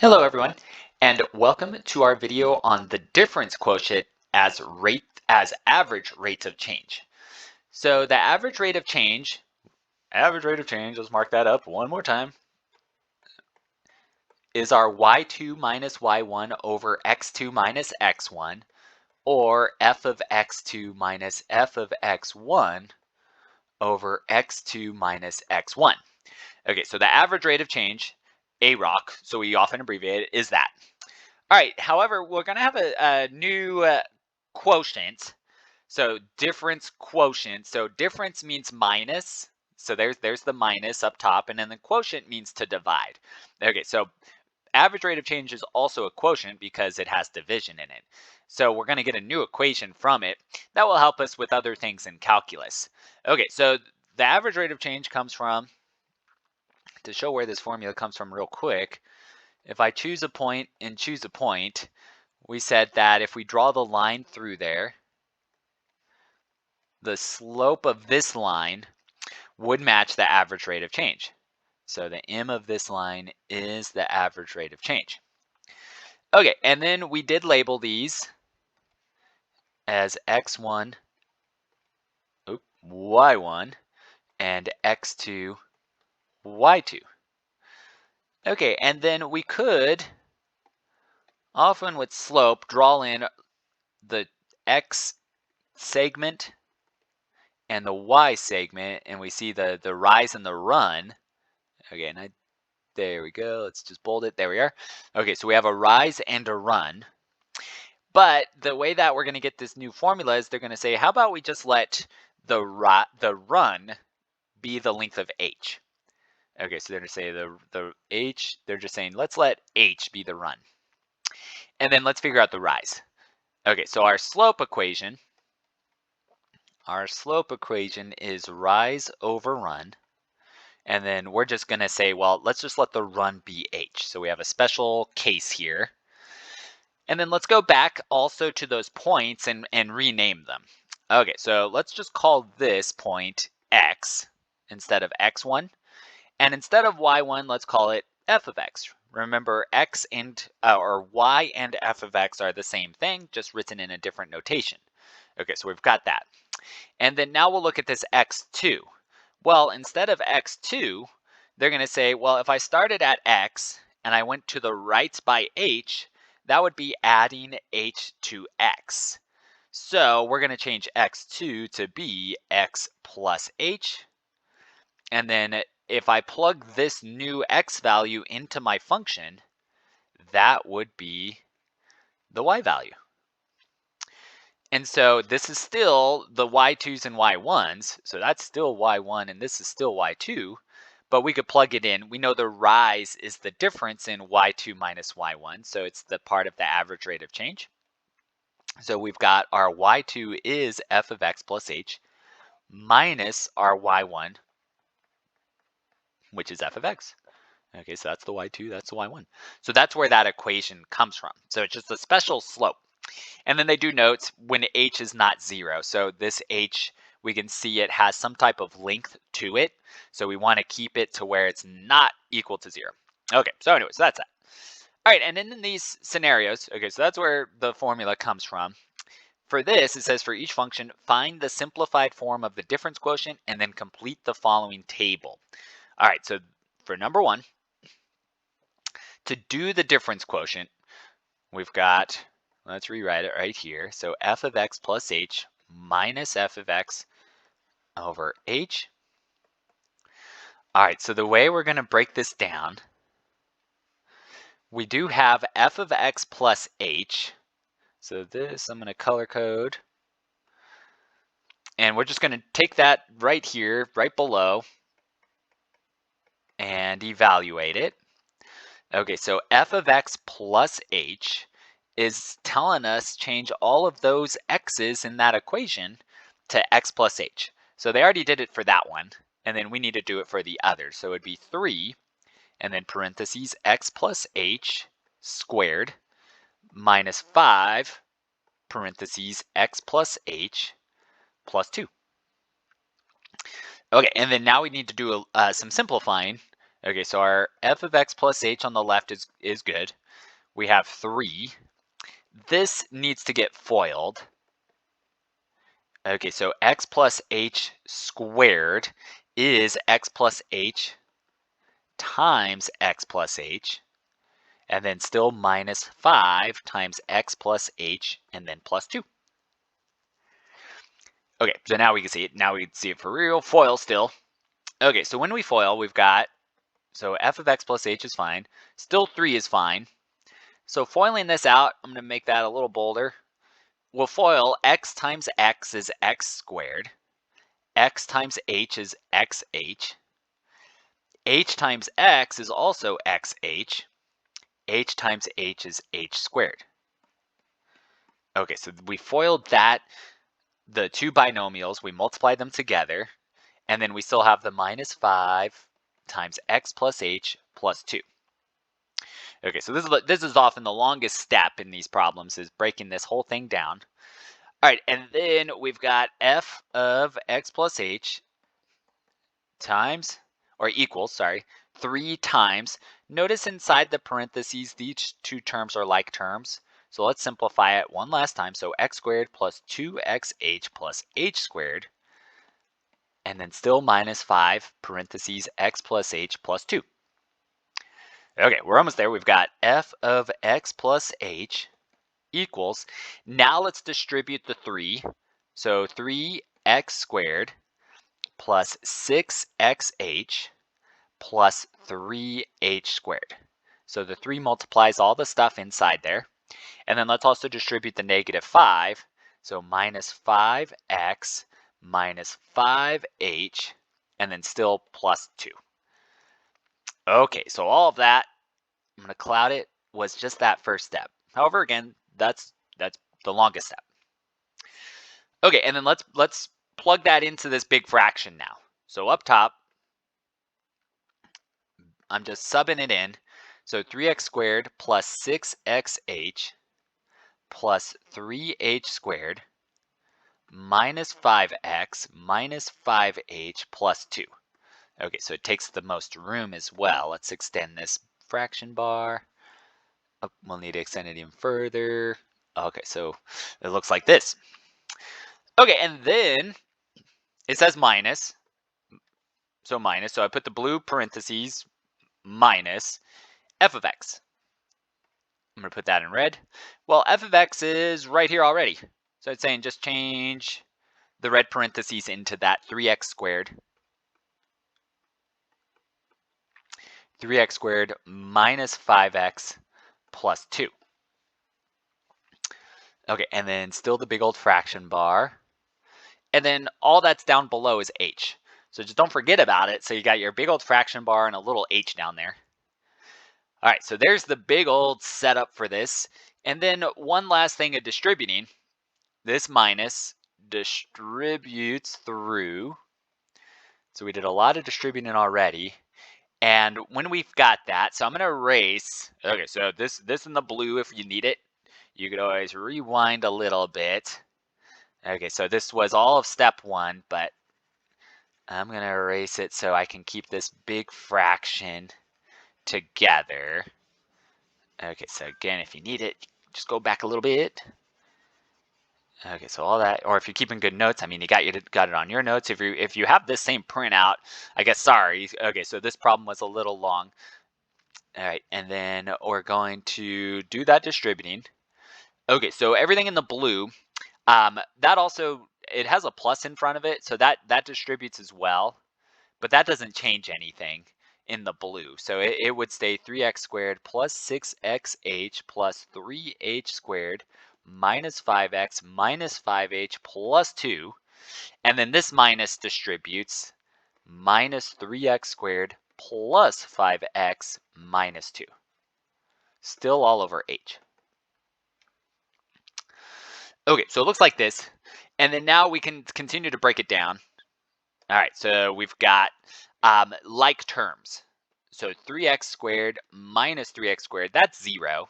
Hello everyone, and welcome to our video on the difference quotient as average rates of change. So the average rate of change, let's mark that up one more time, is our y2 minus y1 over x2 minus x1, or f of x2 minus f of x1 over x2 minus x1. Okay, so the average rate of change, AROC, so we often abbreviate it, is that. All right, however, we're going to have a new quotient. So difference quotient. So difference means minus. So there's the minus up top, and then the quotient means to divide. Okay, so average rate of change is also a quotient because it has division in it. So we're going to get a new equation from it that will help us with other things in calculus. Okay, so the average rate of change comes from, to show where this formula comes from real quick, if I choose a point and choose a point, we said that if we draw the line through there, the slope of this line would match the average rate of change. So the m of this line is the average rate of change. Okay, and then we did label these as x1, y1, and x2, y2. Okay, and then we could, often with slope, draw in the x segment and the y segment, and we see the rise and the run. Okay, and there we go. Let's just bold it. There we are. Okay, so we have a rise and a run. But the way that we're going to get this new formula is they're going to say, how about we just let the run be the length of h? Okay, so they're going to say the h, they're just saying, let's let h be the run. And then let's figure out the rise. Okay, so our slope equation is rise over run. And then we're just going to say, well, let's just let the run be h. So we have a special case here. And then let's go back also to those points and rename them. Okay, so let's just call this point x instead of x1. And instead of y1, let's call it f of x. Remember, x and or y and f of x are the same thing, just written in a different notation. Okay, so we've got that. And then now we'll look at this x2. Well, instead of x2, they're going to say, well, if I started at x and I went to the right by h, that would be adding h to x. So we're going to change x2 to be x plus h. And then if I plug this new x value into my function, that would be the y value. And so this is still the y2s and y1s, so that's still y1 and this is still y2, but we could plug it in. We know the rise is the difference in y2 minus y1, so it's the part of the average rate of change. So we've got our y2 is f of x plus h minus our y1, which is f of x. Okay, so that's the y2, that's the y1. So that's where that equation comes from. So it's just a special slope. And then they do note when h is not 0. So this h, we can see it has some type of length to it. So we want to keep it to where it's not equal to 0. Okay, so anyway, so that's that. All right, and then in these scenarios, okay, so that's where the formula comes from. For this, it says for each function, find the simplified form of the difference quotient and then complete the following table. All right, so for number 1, to do the difference quotient, we've got, let's rewrite it right here. So f of x plus h minus f of x over h. All right, so the way we're going to break this down, we do have f of x plus h. So this, I'm going to color code. And we're just going to take that right here, right below, and evaluate it. Okay, so f of x plus h is telling us change all of those x's in that equation to x plus h. So they already did it for that one, and then we need to do it for the others. So it would be 3, and then parentheses x plus h squared minus 5, parentheses x plus h plus 2. Okay, and then now we need to do some simplifying. Okay, so our f of x plus h on the left is good. We have 3. This needs to get FOILed. Okay, so x plus h squared is x plus h times x plus h, and then still minus 5 times x plus h, and then plus 2. Okay, so now we can see it. Now we can see it for real. FOIL still. Okay, so when we FOIL, we've got, so f of x plus h is fine. Still 3 is fine. So foiling this out, I'm going to make that a little bolder. We'll FOIL x times x is x squared. X times h is xh. H times x is also xh. H times h is h squared. Okay, so we FOILed that, the two binomials, we multiplied them together, and then we still have the minus 5 times x plus h plus 2. Okay, so this is often the longest step in these problems, is breaking this whole thing down. All right, and then we've got f of x plus h times, or equals, 3 times. Notice inside the parentheses, these two terms are like terms. So let's simplify it one last time. So x squared plus 2xh plus h squared, and then still minus 5, parentheses, x plus h plus 2. Okay, we're almost there. We've got f of x plus h equals, now let's distribute the 3. So 3x squared plus 6xh plus 3h squared. So the 3 multiplies all the stuff inside there. And then let's also distribute the negative 5. So minus 5x minus 5h, and then still plus 2. Okay, so all of that, I'm going to cloud it, was just that first step. However, again, that's the longest step. Okay, and then let's plug that into this big fraction now. So up top, I'm just subbing it in. So 3x squared plus 6xh plus 3h squared minus 5x minus 5h plus 2. Okay, so it takes the most room as well. Let's extend this fraction bar. Oh, we'll need to extend it even further. Okay, so it looks like this. Okay, and then it says minus. So minus, so I put the blue parentheses minus f of x. I'm going to put that in red. Well, f of x is right here already. So it's saying just change the red parentheses into that 3x squared. 3x squared minus 5x plus 2. Okay, and then still the big old fraction bar. And then all that's down below is h. So just don't forget about it. So you got your big old fraction bar and a little h down there. All right, so there's the big old setup for this. And then one last thing of distributing. This minus distributes through. So we did a lot of distributing already. And when we've got that, so I'm going to erase. Okay, so this in the blue if you need it. You could always rewind a little bit. Okay, so this was all of step 1, but I'm going to erase it so I can keep this big fraction together. Okay, so again, if you need it, just go back a little bit. Okay, so all that, or if you're keeping good notes, I mean, you got it on your notes. If you have this same printout, I guess, sorry. Okay, so this problem was a little long. All right, and then we're going to do that distributing. Okay, so everything in the blue, that also, it has a plus in front of it, so that distributes as well, but that doesn't change anything in the blue. So it would stay 3x squared plus 6xh plus 3h squared minus 5x minus 5h plus 2. And then this minus distributes minus 3x squared plus 5x minus 2. Still all over h. Okay, so it looks like this. And then now we can continue to break it down. All right, so we've got like terms. So 3x squared minus 3x squared, that's 0.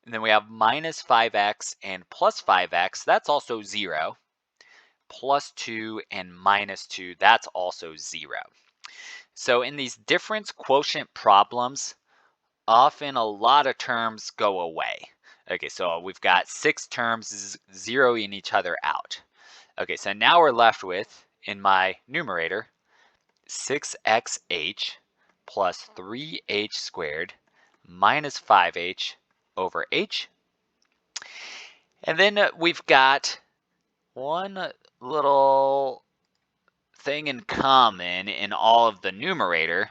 And then we have minus 5x and plus 5x, that's also 0. Plus 2 and minus 2, that's also 0. So in these difference quotient problems, often a lot of terms go away. Okay, so we've got 6 terms zeroing each other out. Okay, so now we're left with, in my numerator, 6xh plus 3h squared minus 5h over h. And then we've got one little thing in common in all of the numerator.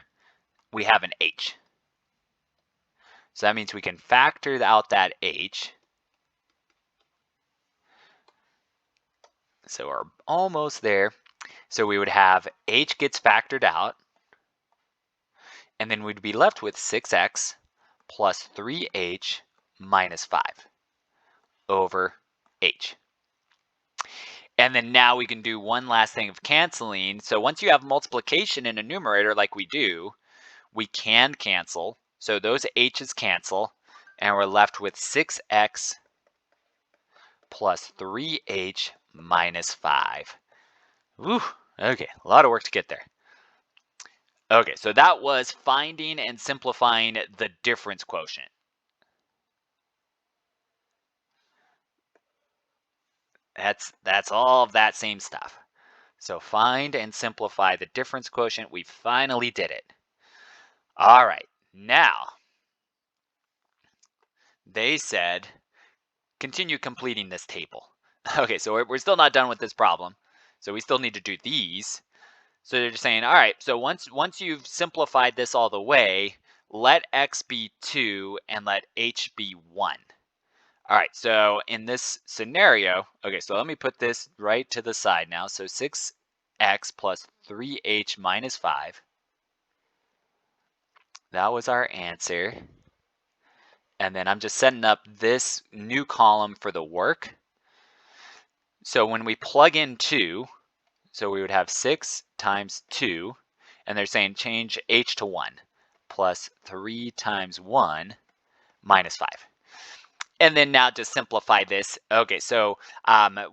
We have an h. So that means we can factor out that h. So we're almost there. So we would have h gets factored out, and then we'd be left with 6x plus 3h minus 5 over h. And then now we can do one last thing of canceling. So once you have multiplication in a numerator like we do, we can cancel. So those h's cancel, and we're left with 6x plus 3h minus 5. Woo, okay, a lot of work to get there. Okay, so that was finding and simplifying the difference quotient. That's all of that same stuff. So find and simplify the difference quotient. We finally did it. All right, now they said continue completing this table. Okay, so we're still not done with this problem. So we still need to do these. So they're just saying, all right, so once you've simplified this all the way, let x be 2 and let h be 1. All right, so in this scenario, okay, so let me put this right to the side now. So 6x plus 3h minus 5. That was our answer. And then I'm just setting up this new column for the work. So when we plug in 2, so we would have 6 times 2, and they're saying change h to 1, plus 3 times 1 minus 5. And then now just simplify this. Okay, so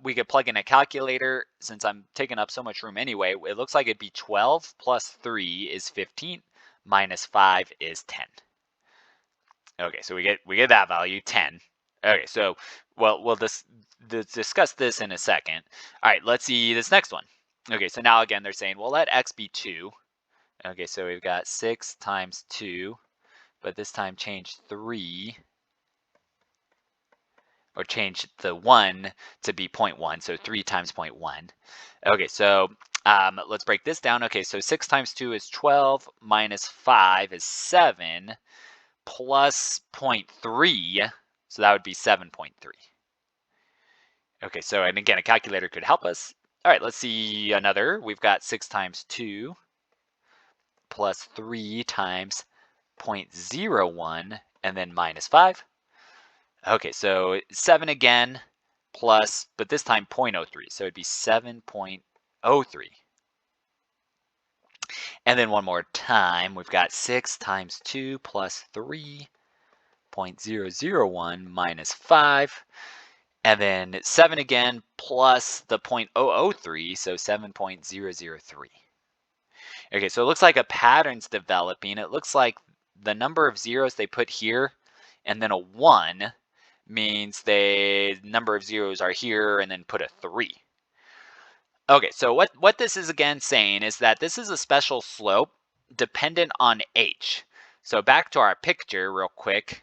we could plug in a calculator. Since I'm taking up so much room anyway, it looks like it'd be 12 plus 3 is 15, minus 5 is 10. Okay, so we get that value, 10. Okay, so we'll discuss this in a second. All right, let's see this next one. Okay, so now again they're saying, well, let x be 2. Okay, so we've got 6 times 2, but this time change 3, or change the 1 to be 0.1, so 3 times 0.1. Okay, so let's break this down. Okay, so 6 times 2 is 12, minus 5 is 7, plus 0.3, so that would be 7.3. Okay, so, and again, a calculator could help us. All right, let's see another. We've got 6 times 2 plus 3 times 0.01, and then minus 5. Okay, so 7 again, plus, but this time 0.03, so it'd be 7.03. And then one more time, we've got 6 times 2 plus 3.001 minus 5. And then 7 again, plus the 0.003, so 7.003. Okay, so it looks like a pattern's developing. It looks like the number of zeros they put here, and then a 1, means the number of zeros are here, and then put a 3. Okay, so what this is again saying is that this is a special slope dependent on h. So back to our picture real quick.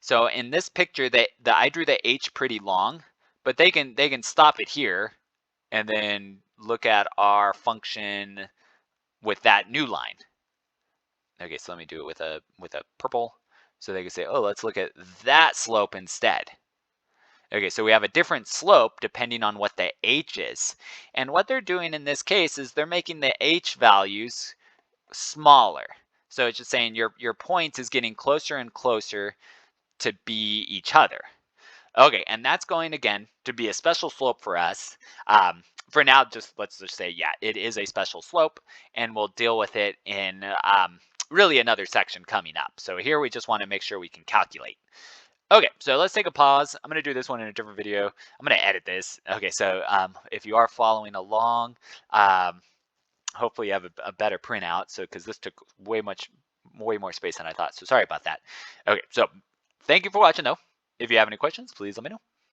So in this picture, I drew the h pretty long, but they can stop it here and then look at our function with that new line. Okay, so let me do it with a purple, so they can say, oh, let's look at that slope instead. Okay, so we have a different slope depending on what the h is. And what they're doing in this case is they're making the h values smaller. So it's just saying your point is getting closer and closer to be each other. Okay, and that's going, again, to be a special slope for us. For now, let's just say, yeah, it is a special slope, and we'll deal with it in really another section coming up. So here we just want to make sure we can calculate. Okay, so let's take a pause. I'm going to do this one in a different video. I'm going to edit this. Okay, so if you are following along, hopefully you have a better printout. So because this took way more space than I thought. So sorry about that. Okay, so thank you for watching though. If you have any questions, please let me know.